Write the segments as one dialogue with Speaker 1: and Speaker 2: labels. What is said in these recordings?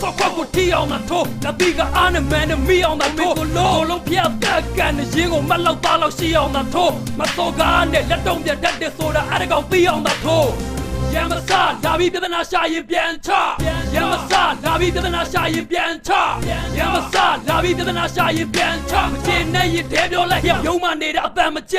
Speaker 1: ဆော့ခွက်ကိုထီအောင်သာထိုးလက်ပြီးကအားနဲ့မန်နဲ့မိအောင်သာထိုးကိုလုံးပြတ်တက်ကန်နဲ့ရင်းကိုမတ်လောက်သားလောက်ရှိအောင်သာထိုးမစောကားနဲ့လက်တုံးပြတ်တတ်တဲ့ဆိုတာအဲ့ဒါကောင်ပြီးအောင်သာထိုးရမစားလာပြီးပြဿနာရှာရင်ပြန်ချရမစားလာပြီးပြဿနာရှာရင်ပြန်ချရမစားလာပြီးပြဿနာရှာရင်ပြန်ချမချင်နဲ့ရင်တဲပြောလိုက်ရုံမနေတဲ့အပံမကြ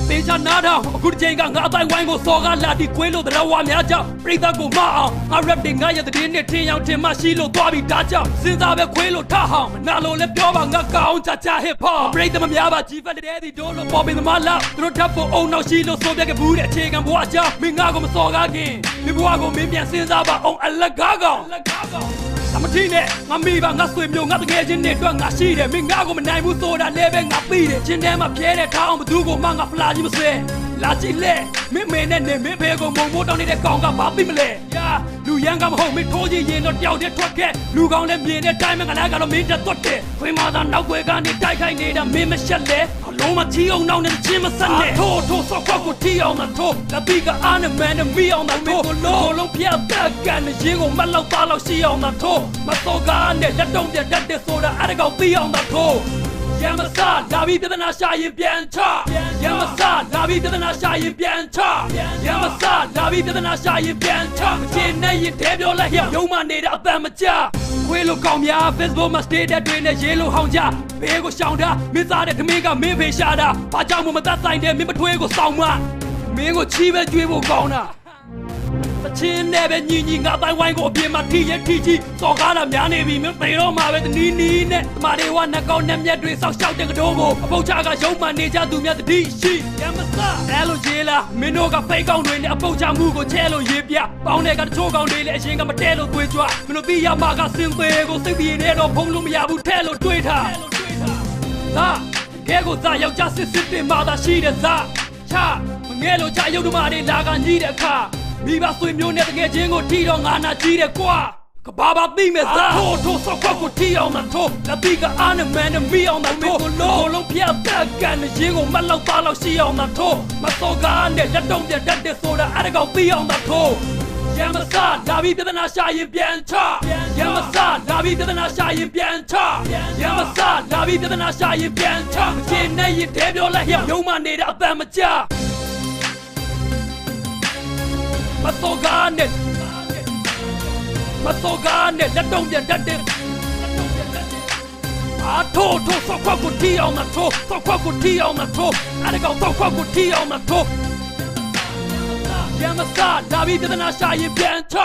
Speaker 1: သေချာနားထောင်အခုတစ်ချိန်ကငါအတိုင်းဝိုင်းကိုစော်ကားလာပြီးခွေးလို့တရားဝါများကြောင့်ပြိဿကိုမအောင်ငါ rap တွေငါရဲ့တဲ့နဲ့ထင်းရောက်ထင်မရှိလို့သွားပြီးဒါကြောင့်စဉ်းစားပဲခွေးလို့ထဟောင်းမနာလို့လည်းပြောပါငါကောင်းချ hip hop ပြိဿမများပါကြီးဖက်တဲ့ဒီတို့လို့ပေါ်ပင်သမားလောက်သူတို့ဓာတ်ဖို့အုံနောက်ရှိလို့ဆိုပြခဲ့ဘူးတဲ့အခြေခံဘဝအကြောင်းမင်းငါကိုမစော်ကားခင်မင်းဘဝကိုမင်းပြန်စဉ်းစားပါအောင်အလကားကောင်မထီးနဲ့ငါမိပါငါဆွေမျိုးငါတကယ်ချင်းနဲ့တွေ့ငါရှိတယ်မင်းငါကိုမနိုင်ဘူးဆိုတာလည်းပဲငါသိတယ်ချင်းထဲမှာပြဲတဲ့ထားအောင်ဘသူကိုမှငါဖလာကြီးမစဲလာကြည့်လေမင်းမင်းနဲ့နေမင်းဖေကိုမုံမိုးတောင်းနေတဲ့ကောင်ကဘာသိမလဲယာလူရန်ကမဟုတ်မင်းထိုးကြည့်ရင်တော့တယောက်တည်းထွက်ခဲ့လူကောင်းလည်းမြင်တဲ့တိုင်းမှာငါလည်းကတော့မင်းတက်သွတ်တယ်ခွေးမသာနောက်ွယ်ကနေတိုက်ခိုက်နေတာမင်းမရှက်လဲအလုံးမချီအောင်နောက်နဲ့ချင်းမဆက်နဲ့ထိုးဆော့ခွက်ကိုထီအောင်သာထိုးလက်ပြီးကအားနဲ့မန်နဲ့မိအောင်သာထိုးကိုလုံးပြတ်တက်ကန်နဲ့ရင်းကိုမတ်လောက်သားလောက်ရှိအောင်သာထိုးမစောကားနဲ့လက်တုံးပြတ်တတ်တဲ့ဆိုတာအဲ့ဒါကောင်ပြီးအောင်သာထိုးရမစားလာပြီးပြဿနာရှာရင်ပြန်ချရမစားလာပြီးပြဿနာရှာရင်ပြန်ချရမစားလာပြီးပြဿနာရှာရင်ပြန်ချမချင်နဲ့ရင်တဲပြောလိုက်ရုံမနေတဲ့အပံမကြခွေးလို့ကောင်းများ Facebook မှာ status တွေနဲ့ရေးလို့ဟောင်းကြဘေးကိုရှောင်တာမင်းသားတဲ့ခမင်းကမင်းဖေရှာတာဘာကြောင့်မှမသက်ဆိုင်တဲ့မင်းမထွေးကိုစောင်းမမင်းကိုချီးပဲကြွေးဖို့ကောင်းတာချင်းနဲ့ပဲညီညီငါတိုင်းဝိုင်းကိုအပြင်မှာထိရထိချီစော်ကားတာများနေပြီမင်းသေတော့မှာပဲနီးနီးနဲ့တမတွေဝနှကောင်းနဲ့မျက်တွေစောက်ရှောက်တဲ့ကတိုးကိုအပုတ်ချကရုံမှနေကြသူများတတိရှိရမစားအဲလိုရေးလားမင်းတို့ကဖိတ်ကောင်းတွေနဲ့အပုတ်ချမှုကိုချဲလို့ရေးပြပေါင်းတဲ့ကတချို့ကောင်းတွေလည်းအရင်ကမတဲလို့သွေးကြွမင်းတို့သိရမှာကစင်သေးကိုစိတ်ပြေနေတော့ဖုံးလို့မရဘူးထဲလို့တွေးထားဟာကဲကိုသားယောက်ျားစစ်တင်မှသာရှိတဲ့သားချမငဲလို့ချရုပ်ဓမ္မတွေလာကညီးတဲ့အခါမိဘဆွေမျိုးနဲ့တကယ်ချင်းကိုထီတော့ငါနာကြီးတယ်ကွာကဘာဘာသိမဲ့သားထိုးဆော့ခွက်ကိုထီအောင်သာထိုးလက်ပြီးကအားနဲ့မန်နဲ့မိအောင်သာထိုးကိုလုံးပြတ်တက်ကန်နဲ့ရင်းကိုမတ်လောက်သားလောက်ရှိအောင်သာထိုးမစော်ကားနဲ့လက်တုံးပြတ်တတ်တဲ့ဆိုတာအဲ့ဒါကောင်ပြီးအောင်သာထိုးရမစားလာပြီးပြဿနာရှာရင်ပြန်ချရမစားလာပြီးပြဿနာရှာရင်ပြန်ချရမစားလာပြီးပြဿနာရှာရင်ပြန်ချမချင်နဲ့ရင်တဲပြောလိုက်ရုံမနေတဲ့အပံမကြမစော်ကားနဲ့လက်တုံးပြတ်တတ်တဲ့ထိုးဆော့ခွက်ကိုထီအောင်သာထိုးဆော့ခွက်ကိုထီအောင်သာထိုးအဲ့ဒါကောင်ဆော့ခွက်ကိုထီအောင်သာထိုးရမစားလာပြီးပြဿနာရှာရင်ပြန်ချ